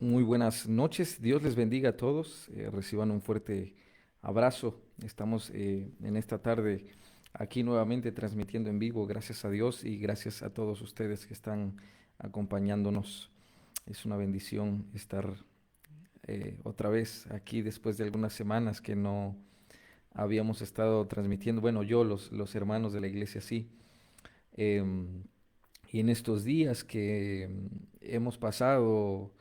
Muy buenas noches, Dios les bendiga a todos, reciban un fuerte abrazo. Estamos en esta tarde aquí nuevamente transmitiendo en vivo, gracias a Dios y gracias a todos ustedes que están acompañándonos. Es una bendición estar otra vez aquí después de algunas semanas que no habíamos estado transmitiendo. Bueno, yo, los hermanos de la iglesia sí. Em, y en estos días que hemos pasado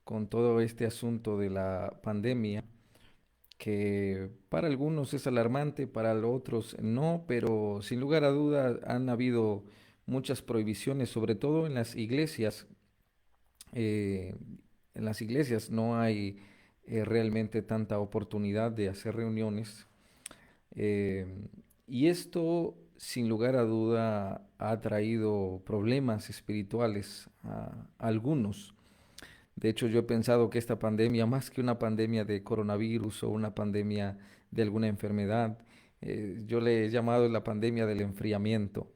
con todo este asunto de la pandemia, que para algunos es alarmante, para los otros no, pero sin lugar a duda han habido muchas prohibiciones, sobre todo en las iglesias. Eh, en las iglesias no hay realmente tanta oportunidad de hacer reuniones. eh, y esto, sin lugar a duda, ha traído problemas espirituales a algunos. De hecho, yo he pensado que esta pandemia, más que una pandemia de coronavirus o una pandemia de alguna enfermedad, yo le he llamado la pandemia del enfriamiento.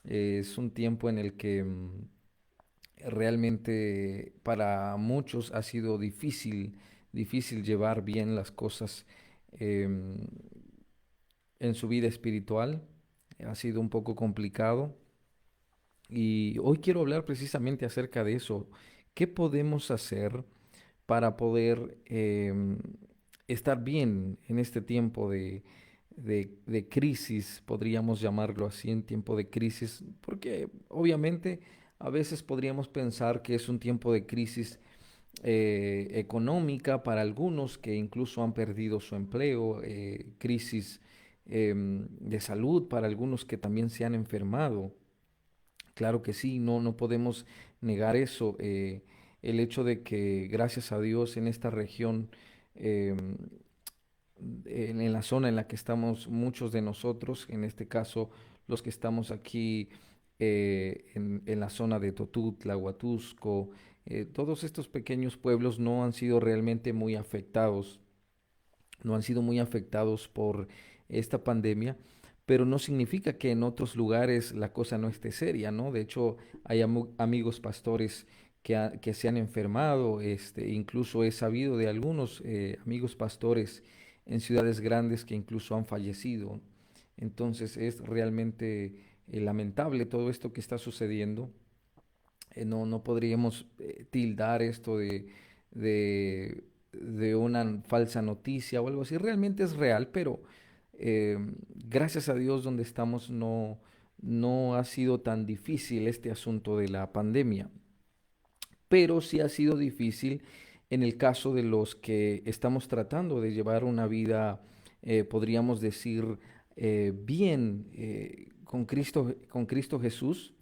Es un tiempo en el que realmente para muchos ha sido difícil llevar bien las cosas em, en su vida espiritual. Ha sido un poco complicado. Y hoy quiero hablar precisamente acerca de eso. ¿Qué podemos hacer para poder estar bien en este tiempo de crisis, podríamos llamarlo así, en tiempo de crisis? Porque obviamente a veces podríamos pensar que es un tiempo de crisis económica para algunos que incluso han perdido su empleo, crisis de salud para algunos que también se han enfermado. Claro que sí, no podemos negar eso. El hecho de que, gracias a Dios, en esta región, em, en la zona en la que estamos muchos de nosotros, en este caso los que estamos aquí en la zona de Totutla, Huatusco, todos estos pequeños pueblos no han sido realmente muy afectados, no han sido muy afectados por esta pandemia, pero no significa que en otros lugares la cosa no esté seria, ¿no? De hecho, hay amigos pastores que se han enfermado, incluso he sabido de algunos amigos pastores en ciudades grandes que incluso han fallecido. Entonces es realmente lamentable todo esto que está sucediendo. No podríamos tildar esto de una falsa noticia o algo así. Realmente es real, pero eh, gracias a Dios donde estamos no ha sido tan difícil este asunto de la pandemia. Pero sí ha sido difícil en el caso de los que estamos tratando de llevar una vida, podríamos decir, bien con Cristo Jesús,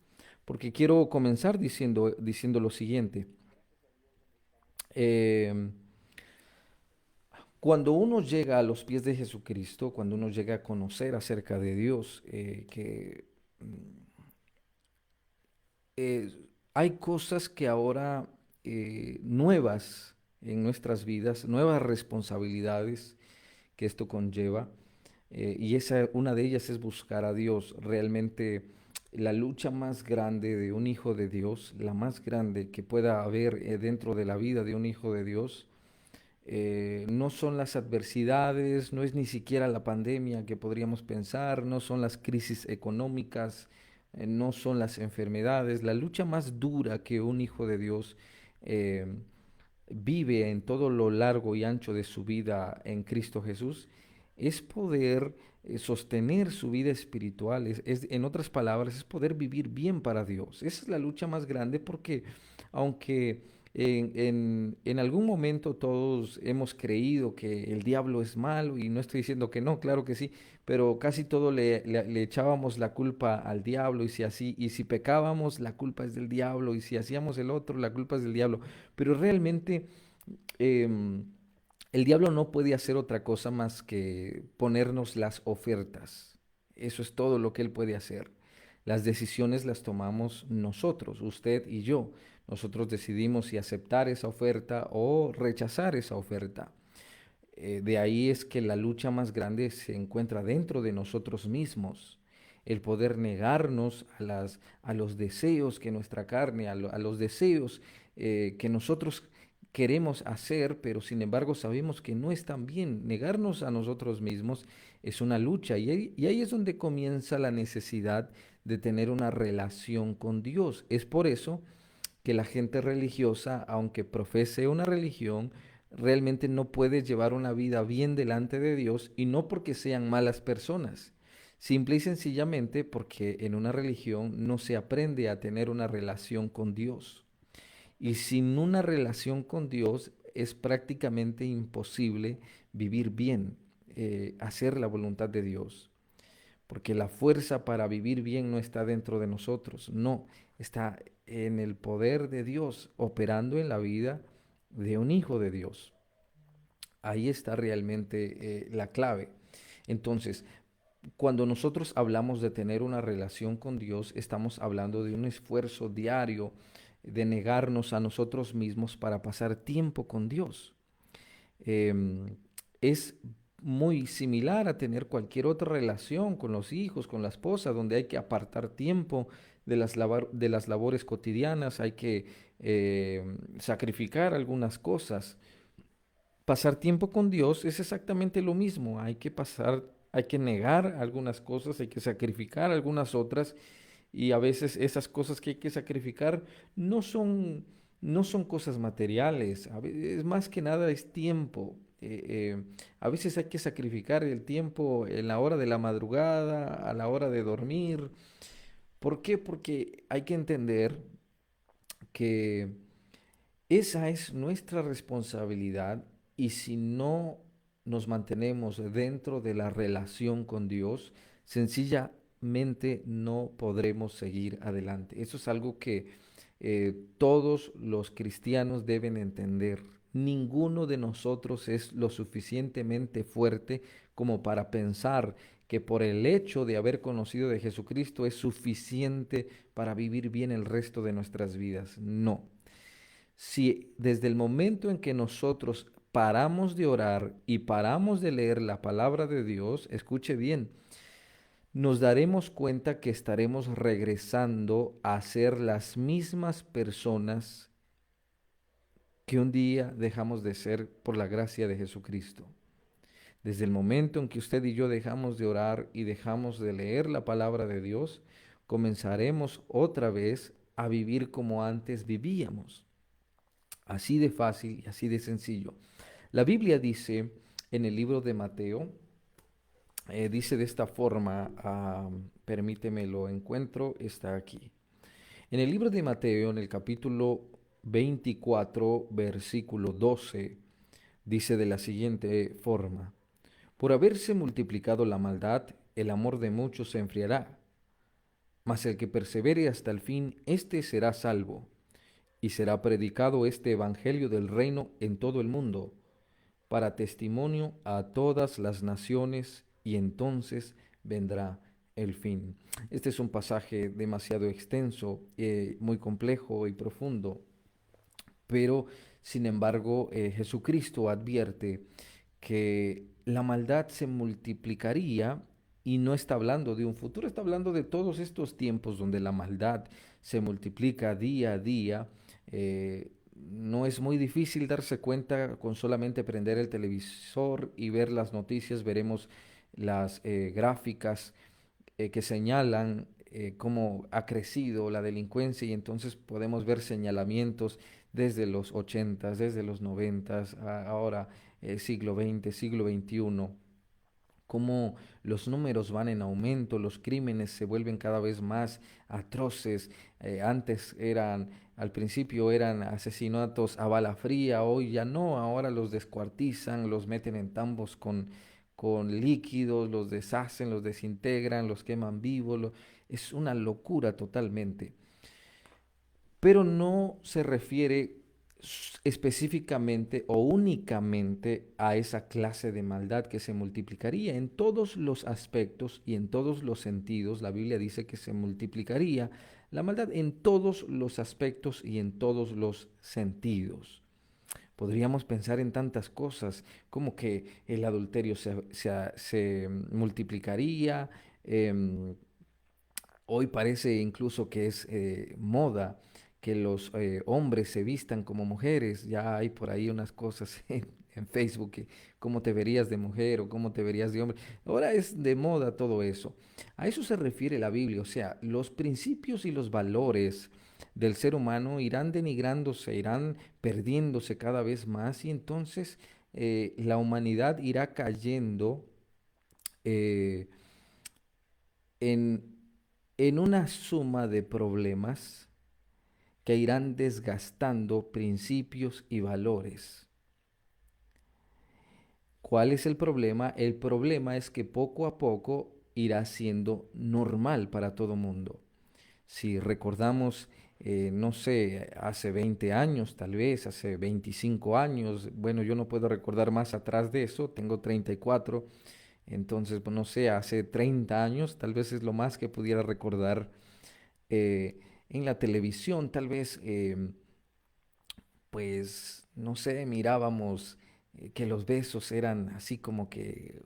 porque quiero comenzar diciendo lo siguiente. Em, Cuando uno llega a los pies de Jesucristo, cuando uno llega a conocer acerca de Dios, eh, hay cosas que ahora nuevas en nuestras vidas, nuevas responsabilidades que esto conlleva, y una de ellas es buscar a Dios. Realmente la lucha más grande de un hijo de Dios, la más grande que pueda haber dentro de la vida de un hijo de Dios, no son las adversidades, no es ni siquiera la pandemia que podríamos pensar, no son las crisis económicas, no son las enfermedades. La lucha más dura que un hijo de Dios eh, vive en todo lo largo y ancho de su vida en Cristo Jesús es poder sostener su vida espiritual, en otras palabras, es poder vivir bien para Dios. Esa es la lucha más grande porque aunque en algún momento todos hemos creído que el diablo es malo, y no estoy diciendo que no, claro que sí, pero casi todo le echábamos la culpa al diablo, y si pecábamos, la culpa es del diablo, y si hacíamos el otro, la culpa es del diablo. Pero realmente em, el diablo no puede hacer otra cosa más que ponernos las ofertas. Eso es todo lo que él puede hacer. Las decisiones las tomamos nosotros, usted y yo. Nosotros decidimos si aceptar esa oferta o rechazar esa oferta. De ahí es que la lucha más grande se encuentra dentro de nosotros mismos. El poder negarnos a los deseos que nuestra carne, a los deseos que nosotros queremos hacer, pero sin embargo sabemos que no están bien. Negarnos a nosotros mismos es una lucha y ahí es donde comienza la necesidad de tener una relación con Dios. Es por eso que la gente religiosa, aunque profese una religión, realmente no puede llevar una vida bien delante de Dios, y no porque sean malas personas, simple y sencillamente porque en una religión no se aprende a tener una relación con Dios. Y sin una relación con Dios es prácticamente imposible vivir bien, hacer la voluntad de Dios. Porque la fuerza para vivir bien no está dentro de nosotros, no, está en el poder de Dios operando en la vida de un hijo de Dios. Ahí está realmente la clave. Entonces, cuando nosotros hablamos de tener una relación con Dios, estamos hablando de un esfuerzo diario de negarnos a nosotros mismos para pasar tiempo con Dios. Es muy similar a tener cualquier otra relación con los hijos, con la esposa, donde hay que apartar tiempo de las labores cotidianas, hay que sacrificar algunas cosas. Pasar tiempo con Dios es exactamente lo mismo. Hay que negar algunas cosas, hay que sacrificar algunas otras, y a veces esas cosas que hay que sacrificar no son, no son cosas materiales. Es más que nada es tiempo. A veces hay que sacrificar el tiempo en la hora de la madrugada, a la hora de dormir. ¿Por qué? Porque hay que entender que esa es nuestra responsabilidad, y si no nos mantenemos dentro de la relación con Dios, sencillamente no podremos seguir adelante. Eso es algo que todos los cristianos deben entender. Ninguno de nosotros es lo suficientemente fuerte como para pensar que por el hecho de haber conocido de Jesucristo es suficiente para vivir bien el resto de nuestras vidas. No. Si desde el momento en que nosotros paramos de orar y paramos de leer la palabra de Dios, escuche bien, nos daremos cuenta que estaremos regresando a ser las mismas personas que un día dejamos de ser por la gracia de Jesucristo. Desde el momento en que usted y yo dejamos de orar y dejamos de leer la palabra de Dios, comenzaremos otra vez a vivir como antes vivíamos. Así de fácil y así de sencillo. La Biblia dice en el libro de Mateo, dice de esta forma, permíteme lo encuentro, está aquí. En el libro de Mateo, en el capítulo 24, versículo 12, dice de la siguiente forma: por haberse multiplicado la maldad, el amor de muchos se enfriará, mas el que persevere hasta el fin, éste será salvo. Y será predicado este evangelio del reino en todo el mundo, para testimonio a todas las naciones, y entonces vendrá el fin. Este es un pasaje demasiado extenso, muy complejo y profundo, pero sin embargo Jesucristo advierte que la maldad se multiplicaría, y no está hablando de un futuro, está hablando de todos estos tiempos donde la maldad se multiplica día a día. No es muy difícil darse cuenta con solamente prender el televisor y ver las noticias. Veremos las gráficas que señalan cómo ha crecido la delincuencia, y entonces podemos ver señalamientos desde los 80, desde los 90, ahora siglo XX, siglo XXI, cómo los números van en aumento, los crímenes se vuelven cada vez más atroces. Antes al principio eran asesinatos a bala fría, hoy ya no, ahora los descuartizan, los meten en tambos con líquidos, los deshacen, los desintegran, los queman vivos. Es una locura totalmente. Pero no se refiere específicamente o únicamente a esa clase de maldad que se multiplicaría en todos los aspectos y en todos los sentidos. La Biblia dice que se multiplicaría la maldad en todos los aspectos y en todos los sentidos. Podríamos pensar en tantas cosas, como que el adulterio se multiplicaría. em, Hoy parece incluso que es moda que los hombres se vistan como mujeres. Ya hay por ahí unas cosas en Facebook que cómo te verías de mujer o cómo te verías de hombre. Ahora es de moda todo eso. A eso se refiere la Biblia, o sea, los principios y los valores del ser humano irán denigrándose, irán perdiéndose cada vez más y entonces la humanidad irá cayendo eh, en, en una suma de problemas que irán desgastando principios y valores. ¿Cuál es el problema? El problema es que poco a poco irá siendo normal para todo mundo. Si recordamos, no sé, hace 20 años, tal vez, hace 25 años, bueno, yo no puedo recordar más atrás de eso, tengo 34, entonces, pues, no sé, hace 30 años, tal vez es lo más que pudiera recordar eh, en la televisión, tal vez, pues, no sé, mirábamos que los besos eran así como que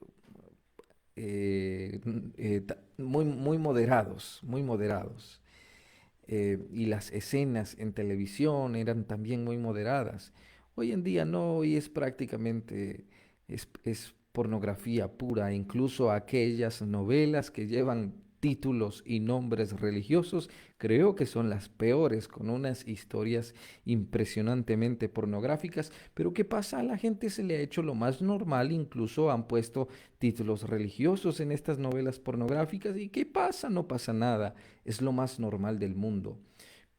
muy, muy moderados, muy moderados. Y las escenas en televisión eran también muy moderadas. Hoy en día no, hoy es prácticamente, es pornografía pura, incluso aquellas novelas que llevan títulos y nombres religiosos, creo que son las peores, con unas historias impresionantemente pornográficas, pero ¿qué pasa? A la gente se le ha hecho lo más normal, incluso han puesto títulos religiosos en estas novelas pornográficas, ¿y qué pasa? No pasa nada, es lo más normal del mundo.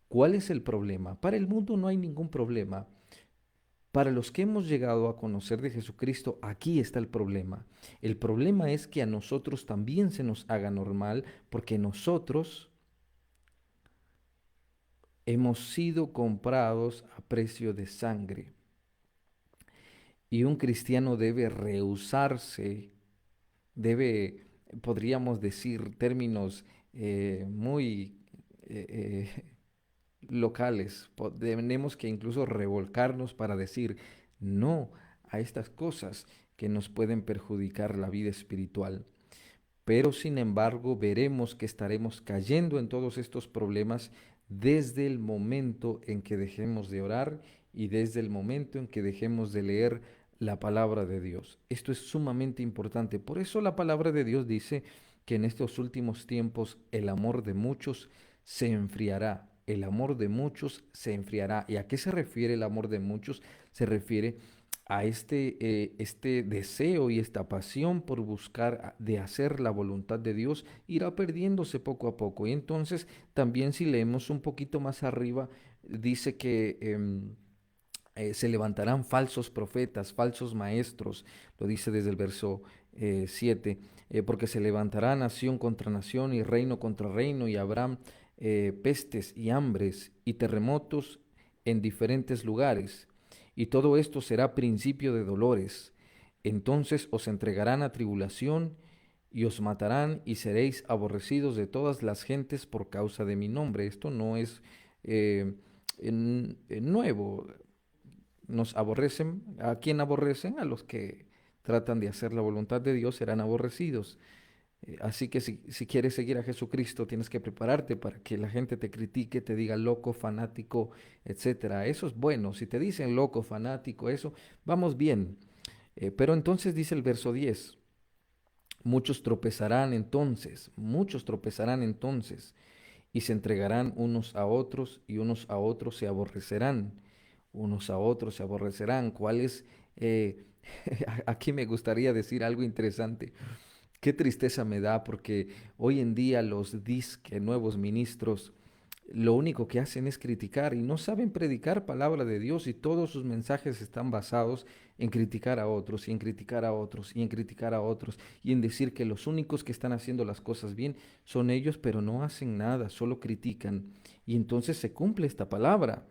¿Cuál es el problema? Para el mundo no hay ningún problema. Para los que hemos llegado a conocer de Jesucristo, aquí está el problema. El problema es que a nosotros también se nos haga normal porque nosotros hemos sido comprados a precio de sangre. Y un cristiano debe rehusarse, debe, podríamos decir términos muy locales. Tenemos que incluso revolcarnos para decir no a estas cosas que nos pueden perjudicar la vida espiritual. Pero sin embargo, veremos que estaremos cayendo en todos estos problemas desde el momento en que dejemos de orar y desde el momento en que dejemos de leer la palabra de Dios. Esto es sumamente importante. Por eso la palabra de Dios dice que en estos últimos tiempos el amor de muchos se enfriará. El amor de muchos se enfriará. ¿Y a qué se refiere el amor de muchos? Se refiere a este deseo y esta pasión por buscar de hacer la voluntad de Dios irá perdiéndose poco a poco. Y entonces también si leemos un poquito más arriba, dice que se levantarán falsos profetas, falsos maestros, lo dice desde el verso 7, porque se levantará nación contra nación y reino contra reino y habrá pestes y hambres y terremotos en diferentes lugares. Y todo esto será principio de dolores. Entonces os entregarán a tribulación y os matarán y seréis aborrecidos de todas las gentes por causa de mi nombre. Esto no es nuevo. Nos aborrecen. ¿A quién aborrecen? A los que tratan de hacer la voluntad de Dios serán aborrecidos. Así que si quieres seguir a Jesucristo, tienes que prepararte para que la gente te critique, te diga loco, fanático, etcétera. Eso es bueno. Si te dicen loco, fanático, eso, vamos bien. Pero entonces dice el verso 10, muchos tropezarán entonces, y se entregarán unos a otros, y unos a otros se aborrecerán, unos a otros se aborrecerán. ¿Cuál es? eh, Aquí me gustaría decir algo interesante. Qué tristeza me da porque hoy en día los disque nuevos ministros lo único que hacen es criticar y no saben predicar palabra de Dios y todos sus mensajes están basados en criticar a otros y en criticar a otros y en criticar a otros y en decir que los únicos que están haciendo las cosas bien son ellos, pero no hacen nada, solo critican. Y entonces se cumple esta palabra,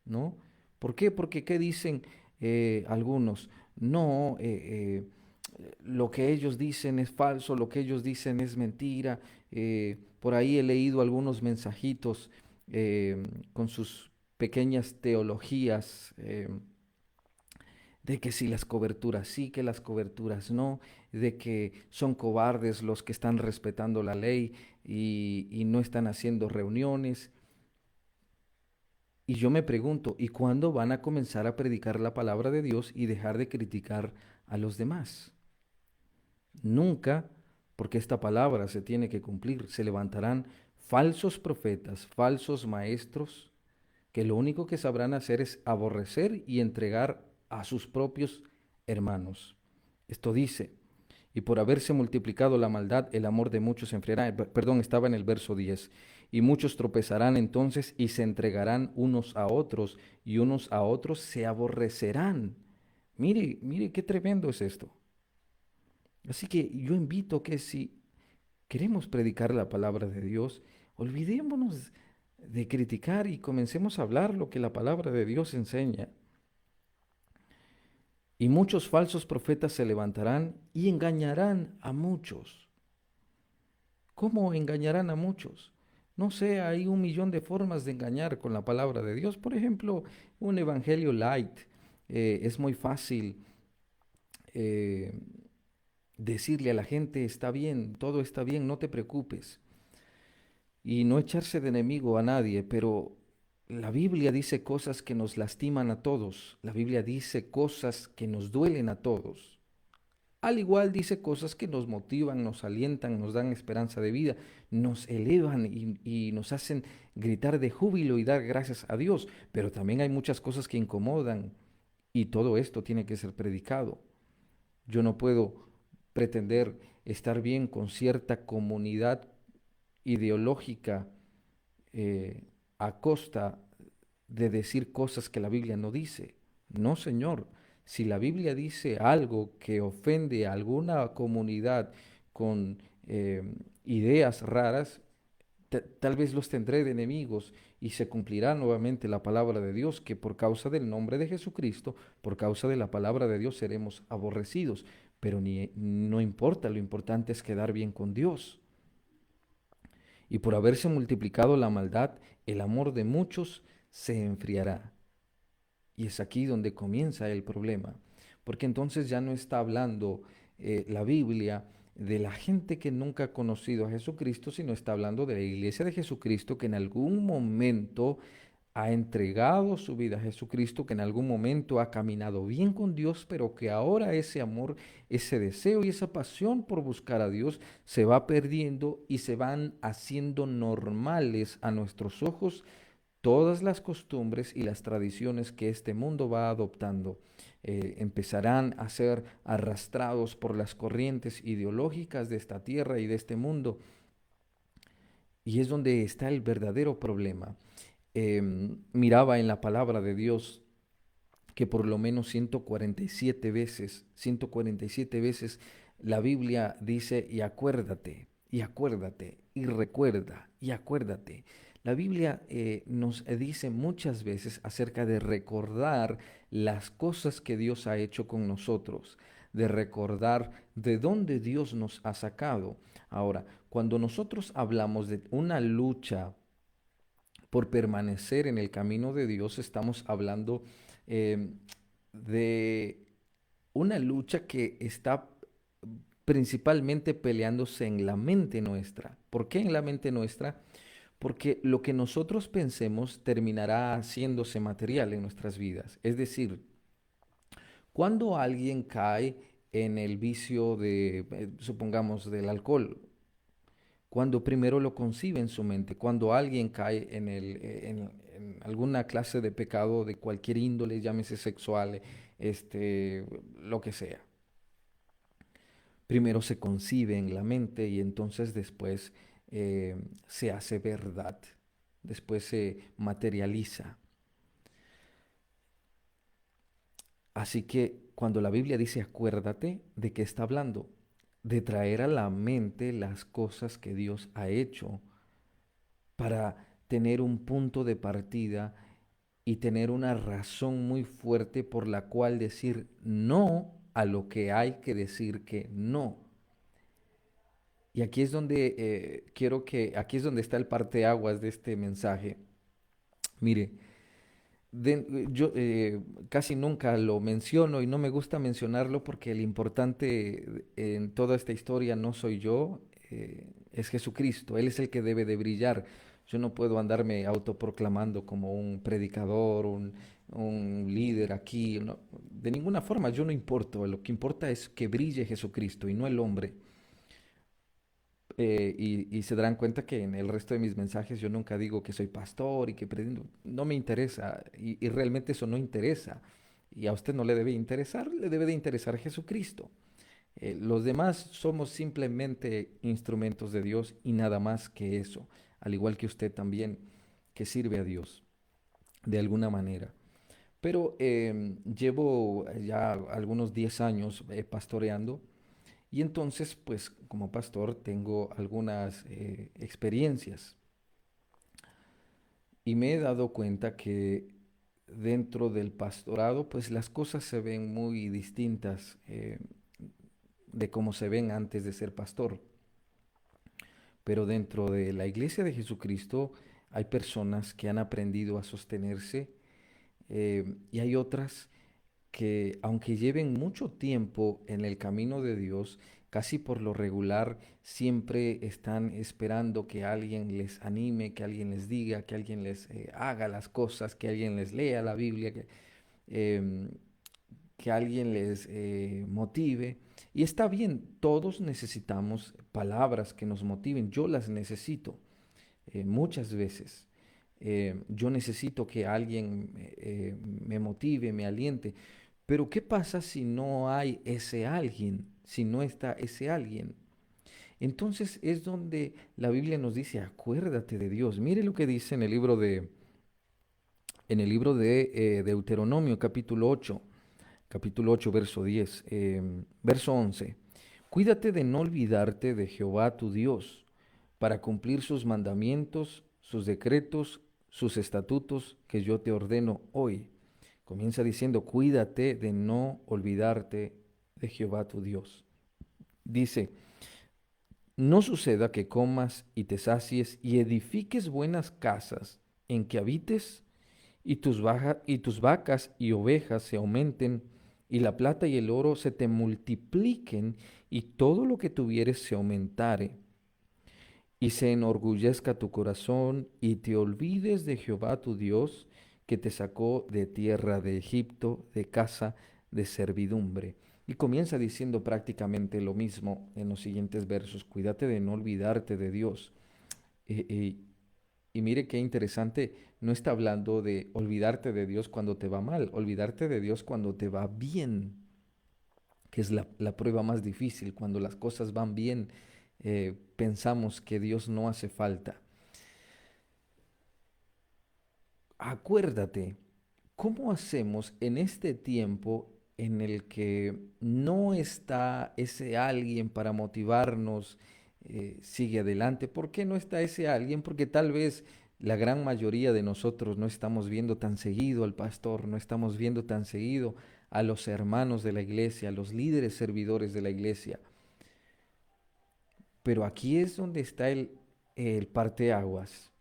¿no? ¿Por qué? Porque ¿qué dicen algunos? No, lo que ellos dicen es falso, lo que ellos dicen es mentira. Por ahí he leído algunos mensajitos eh, con sus pequeñas teologías de que si las coberturas sí, que las coberturas no, de que son cobardes los que están respetando la ley y no están haciendo reuniones. Y yo me pregunto, ¿y cuándo van a comenzar a predicar la palabra de Dios y dejar de criticar a los demás? Nunca, porque esta palabra se tiene que cumplir. Se levantarán falsos profetas, falsos maestros, que lo único que sabrán hacer es aborrecer y entregar a sus propios hermanos. Esto dice, y por haberse multiplicado la maldad, el amor de muchos se enfriará. Perdón, estaba en el verso 10. Y muchos tropezarán entonces y se entregarán unos a otros, y unos a otros se aborrecerán. Mire, mire qué tremendo es esto. Así que yo invito que si queremos predicar la palabra de Dios, olvidémonos de criticar y comencemos a hablar lo que la palabra de Dios enseña. Y muchos falsos profetas se levantarán y engañarán a muchos. ¿Cómo engañarán a muchos? No sé, hay un millón de formas de engañar con la palabra de Dios. Por ejemplo, un evangelio light. Es muy fácil eh, decirle a la gente, está bien, todo está bien, no te preocupes. Y no echarse de enemigo a nadie, pero la Biblia dice cosas que nos lastiman a todos. La Biblia dice cosas que nos duelen a todos. Al igual dice cosas que nos motivan, nos alientan, nos dan esperanza de vida, nos elevan y nos hacen gritar de júbilo y dar gracias a Dios. Pero también hay muchas cosas que incomodan y todo esto tiene que ser predicado. Yo no puedo pretender estar bien con cierta comunidad ideológica eh, a costa de decir cosas que la Biblia no dice. No, Señor. Si la Biblia dice algo que ofende a alguna comunidad con ideas raras, tal vez los tendré de enemigos y se cumplirá nuevamente la palabra de Dios, que por causa del nombre de Jesucristo, por causa de la palabra de Dios seremos aborrecidos. Pero no importa, lo importante es quedar bien con Dios. Y por haberse multiplicado la maldad, el amor de muchos se enfriará. Y es aquí donde comienza el problema, porque entonces ya no está hablando la Biblia de la gente que nunca ha conocido a Jesucristo, sino está hablando de la iglesia de Jesucristo que en algún momento ha entregado su vida a Jesucristo, que en algún momento ha caminado bien con Dios, pero que ahora ese amor, ese deseo y esa pasión por buscar a Dios se va perdiendo y se van haciendo normales a nuestros ojos todas las costumbres y las tradiciones que este mundo va adoptando. Empezarán a ser arrastrados por las corrientes ideológicas de esta tierra y de este mundo. Y es donde está el verdadero problema. Miraba en la palabra de Dios que por lo menos 147 veces la Biblia dice y acuérdate, y recuerda, y acuérdate. La Biblia nos dice muchas veces acerca de recordar las cosas que Dios ha hecho con nosotros, de recordar de dónde Dios nos ha sacado. Ahora, cuando nosotros hablamos de una lucha por permanecer en el camino de Dios, estamos hablando eh, de una lucha que está principalmente peleándose en la mente nuestra. ¿Por qué en la mente nuestra? Porque lo que nosotros pensemos terminará haciéndose material en nuestras vidas. Es decir, cuando alguien cae en el vicio de, supongamos, del alcohol, cuando primero lo concibe en su mente, cuando alguien cae en alguna clase de pecado de cualquier índole, llámese sexual, lo que sea. Primero se concibe en la mente y entonces después se hace verdad, después se materializa. Así que cuando la Biblia dice acuérdate, ¿de qué está hablando? De traer a la mente las cosas que Dios ha hecho para tener un punto de partida y tener una razón muy fuerte por la cual decir no a lo que hay que decir que no. Y aquí es donde aquí es donde está el parteaguas de este mensaje. Mire, yo casi nunca lo menciono y no me gusta mencionarlo porque el importante en toda esta historia no soy yo, es Jesucristo. Él es el que debe de brillar. Yo no puedo andarme autoproclamando como un predicador, un líder aquí. De ninguna forma, yo no importo. Lo que importa es que brille Jesucristo y no el hombre. Y se darán cuenta que en el resto de mis mensajes yo nunca digo que soy pastor y que predico. No me interesa y realmente eso no interesa. Y a usted no le debe interesar, le debe de interesar Jesucristo. Los demás somos simplemente instrumentos de Dios y nada más que eso, al igual que usted también, que sirve a Dios de alguna manera. Pero llevo ya algunos 10 años pastoreando y entonces, pues como pastor tengo algunas experiencias y me he dado cuenta que dentro del pastorado, pues las cosas se ven muy distintas de cómo se ven antes de ser pastor. Pero dentro de la iglesia de Jesucristo hay personas que han aprendido a sostenerse y hay otras que aunque lleven mucho tiempo en el camino de Dios, casi por lo regular siempre están esperando que alguien les anime, que alguien les diga, que alguien les haga las cosas, que alguien les lea la Biblia, em, que alguien les motive. Y está bien, todos necesitamos palabras que nos motiven. Yo las necesito muchas veces. Yo necesito que alguien me motive, me aliente. Pero ¿qué pasa si no hay ese alguien? Si no está ese alguien. Entonces es donde la Biblia nos dice, acuérdate de Dios. Mire lo que dice en el libro de Deuteronomio, capítulo 8, verso 10, verso 11. Cuídate de no olvidarte de Jehová tu Dios, para cumplir sus mandamientos, sus decretos, sus estatutos que yo te ordeno hoy. Comienza diciendo, cuídate de no olvidarte de Jehová tu Dios. Dice, no suceda que comas y te sacies y edifiques buenas casas en que habites y tus vacas y ovejas se aumenten, y la plata y el oro se te multipliquen, y todo lo que tuvieres se aumentare, y se enorgullezca tu corazón, y te olvides de Jehová tu Dios, que te sacó de tierra de Egipto, de casa de servidumbre. Y comienza diciendo prácticamente lo mismo en los siguientes versos. Cuídate de no olvidarte de Dios. Eh, eh, y mire qué interesante, no está hablando de olvidarte de Dios cuando te va mal, olvidarte de Dios cuando te va bien, que es la prueba más difícil. Cuando las cosas van bien, pensamos que Dios no hace falta. Acuérdate, ¿cómo hacemos en este tiempo en el que no está ese alguien para motivarnos, sigue adelante? ¿Por qué no está ese alguien? Porque tal vez la gran mayoría de nosotros no estamos viendo tan seguido al pastor, no estamos viendo tan seguido a los hermanos de la iglesia, a los líderes servidores de la iglesia. Pero aquí es donde está el parteaguas.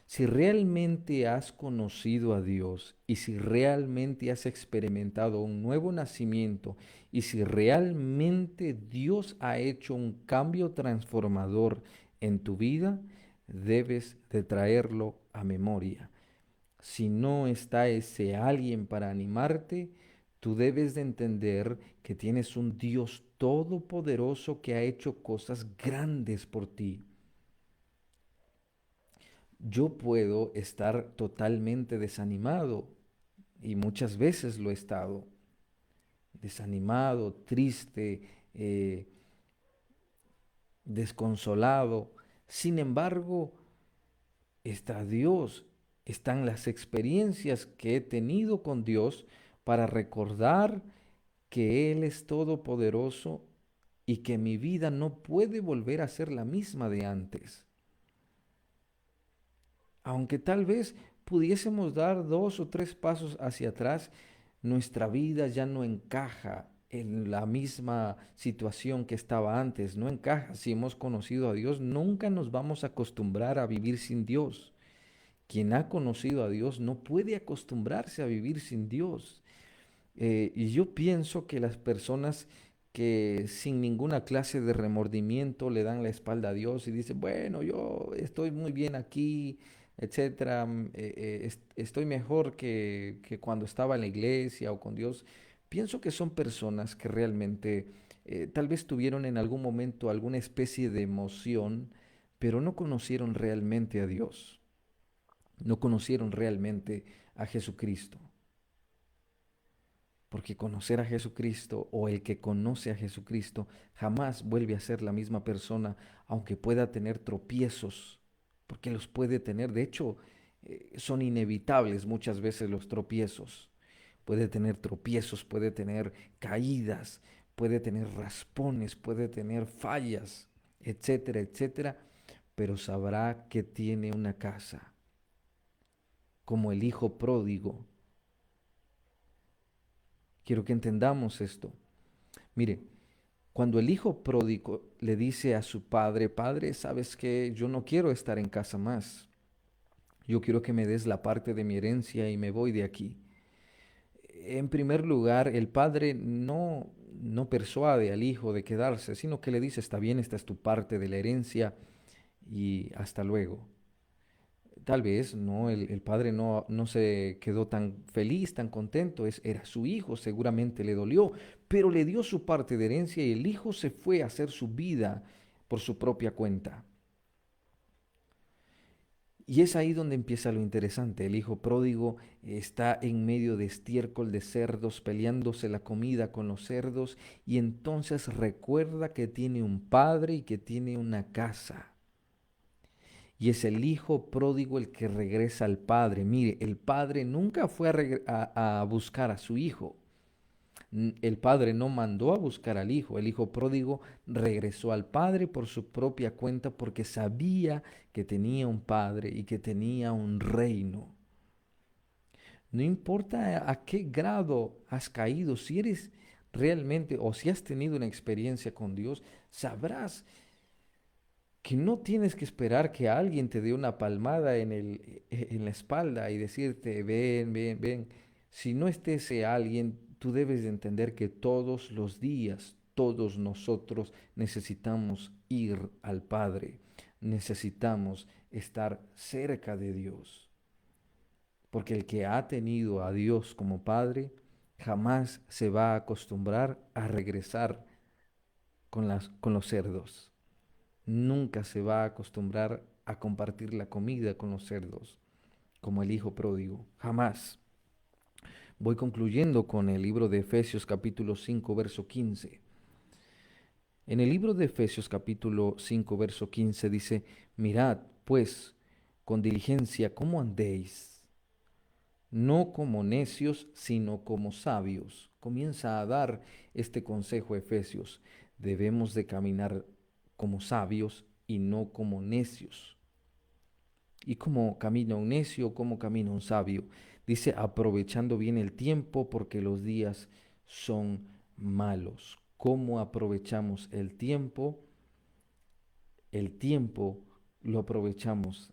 Si realmente has conocido a Dios y si realmente has experimentado un nuevo nacimiento y si realmente Dios ha hecho un cambio transformador en tu vida, debes de traerlo a memoria. Si no está ese alguien para animarte, tú debes de entender que tienes un Dios todopoderoso que ha hecho cosas grandes por ti. Yo puedo estar totalmente desanimado y muchas veces lo he estado, desanimado, triste, desconsolado. Sin embargo, está Dios, están las experiencias que he tenido con Dios para recordar que Él es todopoderoso y que mi vida no puede volver a ser la misma de antes. Aunque tal vez pudiésemos dar 2 o 3 pasos hacia atrás, nuestra vida ya no encaja en la misma situación que estaba antes, no encaja. Si hemos conocido a Dios, nunca nos vamos a acostumbrar a vivir sin Dios. Quien ha conocido a Dios no puede acostumbrarse a vivir sin Dios. Y yo pienso que las personas que sin ninguna clase de remordimiento le dan la espalda a Dios y dicen, bueno, yo estoy muy bien aquí, etcétera, estoy mejor que cuando estaba en la iglesia o con Dios. Pienso que son personas que realmente tal vez tuvieron en algún momento alguna especie de emoción, pero no conocieron realmente a Dios, no conocieron realmente a Jesucristo. Porque conocer a Jesucristo o el que conoce a Jesucristo jamás vuelve a ser la misma persona, aunque pueda tener tropiezos, porque los puede tener. De hecho, son inevitables muchas veces los tropiezos. Puede tener tropiezos, puede tener caídas, puede tener raspones, puede tener fallas, etcétera, etcétera, pero sabrá que tiene una casa, como el hijo pródigo. Quiero que entendamos esto. Mire, cuando el hijo pródigo le dice a su padre, padre, ¿sabes qué? Yo no quiero estar en casa más. Yo quiero que me des la parte de mi herencia y me voy de aquí. En primer lugar, el padre no persuade al hijo de quedarse, sino que le dice, está bien, esta es tu parte de la herencia y hasta luego. Tal vez no, el padre no se quedó tan feliz, tan contento, era su hijo, seguramente le dolió, pero le dio su parte de herencia y el hijo se fue a hacer su vida por su propia cuenta. Y es ahí donde empieza lo interesante. El hijo pródigo está en medio de estiércol de cerdos, peleándose la comida con los cerdos, y entonces recuerda que tiene un padre y que tiene una casa. Y es el hijo pródigo el que regresa al padre. Mire, el padre nunca fue a buscar a su hijo. El padre no mandó a buscar al hijo. El hijo pródigo regresó al padre por su propia cuenta porque sabía que tenía un padre y que tenía un reino. No importa a qué grado has caído, si eres realmente o si has tenido una experiencia con Dios, sabrás que no tienes que esperar que alguien te dé una palmada en la espalda y decirte, ven, ven, ven. Si no esté ese alguien, tú debes de entender que todos los días, todos nosotros necesitamos ir al Padre, necesitamos estar cerca de Dios. Porque el que ha tenido a Dios como Padre, jamás se va a acostumbrar a regresar con los cerdos. Nunca se va a acostumbrar a compartir la comida con los cerdos, como el hijo pródigo. Jamás. Voy concluyendo con el libro de Efesios capítulo 5, verso 15. En el libro de Efesios capítulo 5, verso 15 dice, mirad, pues, con diligencia cómo andéis, no como necios, sino como sabios. Comienza a dar este consejo a Efesios. Debemos de caminar como sabios y no como necios. ¿Y cómo camina un necio? ¿Cómo camina un sabio? Dice, aprovechando bien el tiempo porque los días son malos. ¿Cómo aprovechamos el tiempo? El tiempo lo aprovechamos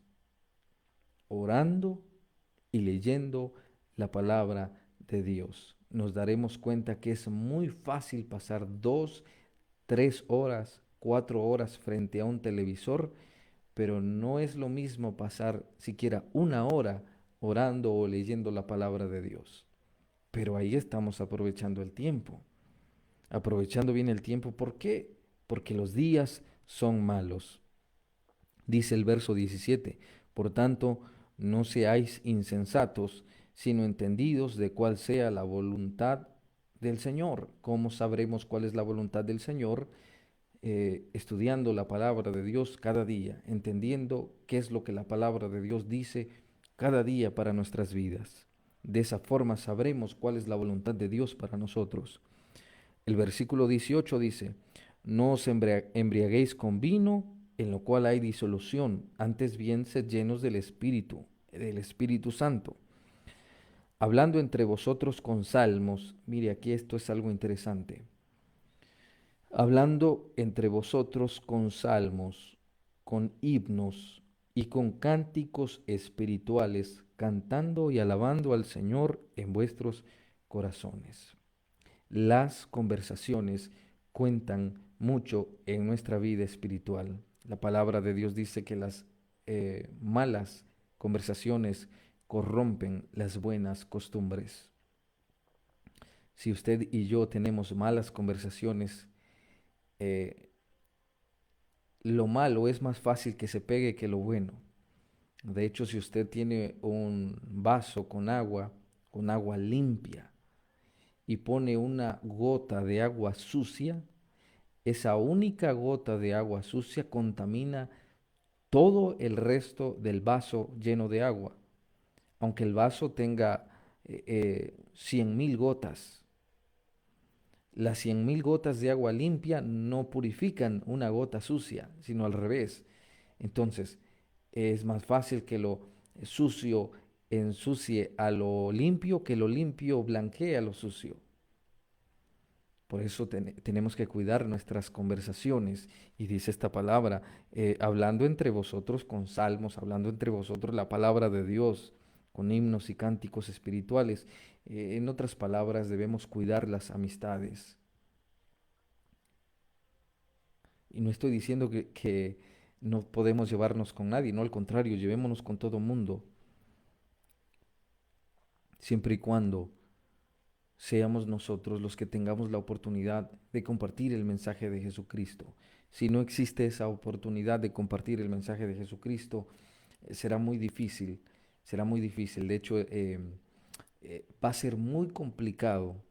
orando y leyendo la palabra de Dios. Nos daremos cuenta que es muy fácil pasar 2, 3 horas, 4 horas frente a un televisor, pero no es lo mismo pasar siquiera una hora orando o leyendo la palabra de Dios. Pero ahí estamos aprovechando el tiempo, aprovechando bien el tiempo. ¿Por qué? Porque los días son malos. Dice el verso 17, por tanto, no seáis insensatos, sino entendidos de cuál sea la voluntad del Señor. ¿Cómo sabremos cuál es la voluntad del Señor? Estudiando la palabra de Dios cada día, entendiendo qué es lo que la palabra de Dios dice cada día para nuestras vidas. De esa forma sabremos cuál es la voluntad de Dios para nosotros. El versículo 18 dice, no os embriaguéis con vino, en lo cual hay disolución, antes bien sed llenos del Espíritu Santo, hablando entre vosotros con salmos. Mire, aquí esto es algo interesante. Hablando entre vosotros con salmos, con himnos y con cánticos espirituales, cantando y alabando al Señor en vuestros corazones. Las conversaciones cuentan mucho en nuestra vida espiritual. La palabra de Dios dice que las malas conversaciones corrompen las buenas costumbres. Si usted y yo tenemos malas conversaciones, eh, lo malo es más fácil que se pegue que lo bueno. De hecho, si usted tiene un vaso con agua limpia, y pone una gota de agua sucia, esa única gota de agua sucia contamina todo el resto del vaso lleno de agua. Aunque el vaso tenga 100.000 gotas, las 100.000 gotas de agua limpia no purifican una gota sucia, sino al revés. Entonces, es más fácil que lo sucio ensucie a lo limpio que lo limpio blanquee a lo sucio. Por eso tenemos que cuidar nuestras conversaciones. Y dice esta palabra, hablando entre vosotros con salmos, hablando entre vosotros la palabra de Dios, con himnos y cánticos espirituales. En otras palabras, debemos cuidar las amistades. Y no estoy diciendo que no podemos llevarnos con nadie, no, al contrario, llevémonos con todo mundo, siempre y cuando seamos nosotros los que tengamos la oportunidad de compartir el mensaje de Jesucristo. Si no existe esa oportunidad de compartir el mensaje de Jesucristo, será muy difícil, será muy difícil. De hecho, va a ser muy complicado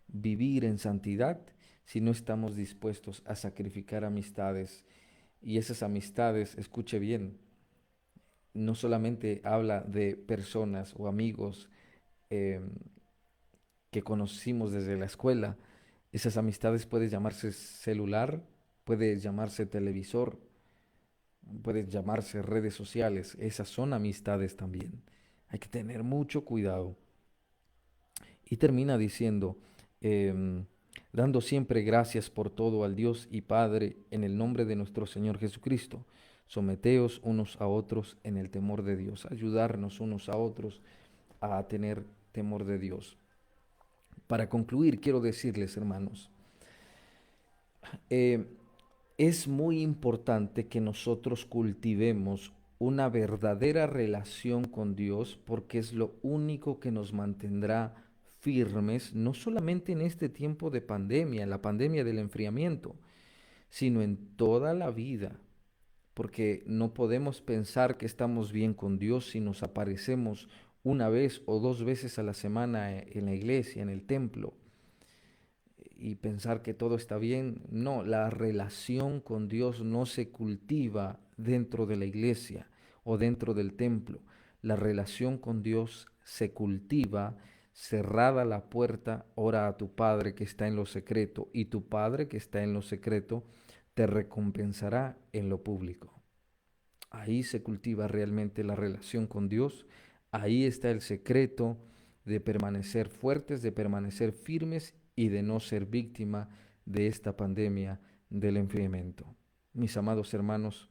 vivir en santidad si no estamos dispuestos a sacrificar amistades. Y esas amistades, escuche bien, no solamente habla de personas o amigos, em, que conocimos desde la escuela. Esas amistades puede llamarse celular, puede llamarse televisor, puede llamarse redes sociales. Esas son amistades también. Hay que tener mucho cuidado. Y termina diciendo, em, dando siempre gracias por todo al Dios y Padre en el nombre de nuestro Señor Jesucristo. Someteos unos a otros en el temor de Dios. Ayudarnos unos a otros a tener temor de Dios. Para concluir, quiero decirles, hermanos, eh, es muy importante que nosotros cultivemos una verdadera relación con Dios porque es lo único que nos mantendrá firmes, no solamente en este tiempo de pandemia, la pandemia del enfriamiento, sino en toda la vida, porque no podemos pensar que estamos bien con Dios si nos aparecemos una vez o dos veces a la semana en la iglesia, en el templo y pensar que todo está bien. No, la relación con Dios no se cultiva dentro de la iglesia o dentro del templo. La relación con Dios se cultiva cerrada la puerta, ora a tu Padre que está en lo secreto, y tu Padre que está en lo secreto te recompensará en lo público. Ahí se cultiva realmente la relación con Dios. Ahí está el secreto de permanecer fuertes, de permanecer firmes y de no ser víctima de esta pandemia del enfriamiento. Mis amados hermanos,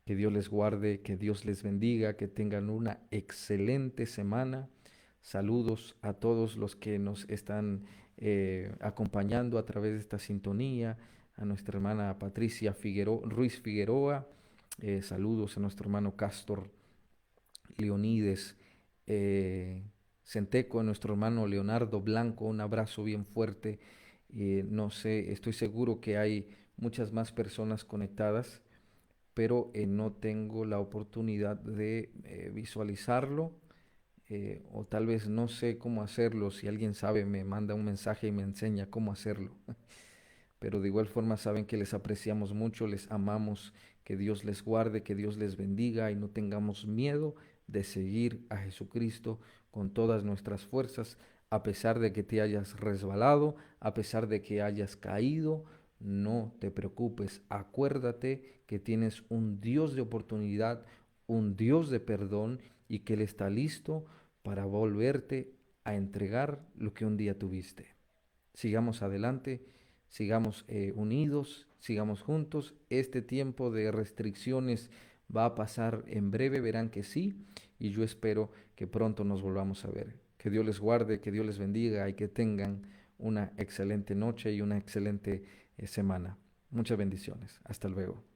que Dios les guarde, que Dios les bendiga, que tengan una excelente semana. Saludos a todos los que nos están acompañando a través de esta sintonía, a nuestra hermana Patricia Ruiz Figueroa, saludos a nuestro hermano Castor Leonides Centeco, a nuestro hermano Leonardo Blanco, un abrazo bien fuerte. No sé, estoy seguro que hay muchas más personas conectadas, pero no tengo la oportunidad de visualizarlo, o tal vez no sé cómo hacerlo. Si alguien sabe, me manda un mensaje y me enseña cómo hacerlo. Pero de igual forma saben que les apreciamos mucho, les amamos, que Dios les guarde, que Dios les bendiga y no tengamos miedo de seguir a Jesucristo con todas nuestras fuerzas, a pesar de que te hayas resbalado, a pesar de que hayas caído. No te preocupes, acuérdate que tienes un Dios de oportunidad, un Dios de perdón, y que Él está listo para volverte a entregar lo que un día tuviste. Sigamos adelante, sigamos unidos, sigamos juntos. Este tiempo de restricciones va a pasar en breve, verán que sí, y yo espero que pronto nos volvamos a ver. Que Dios les guarde, que Dios les bendiga y que tengan una excelente noche y una excelente semana. Muchas bendiciones. Hasta luego.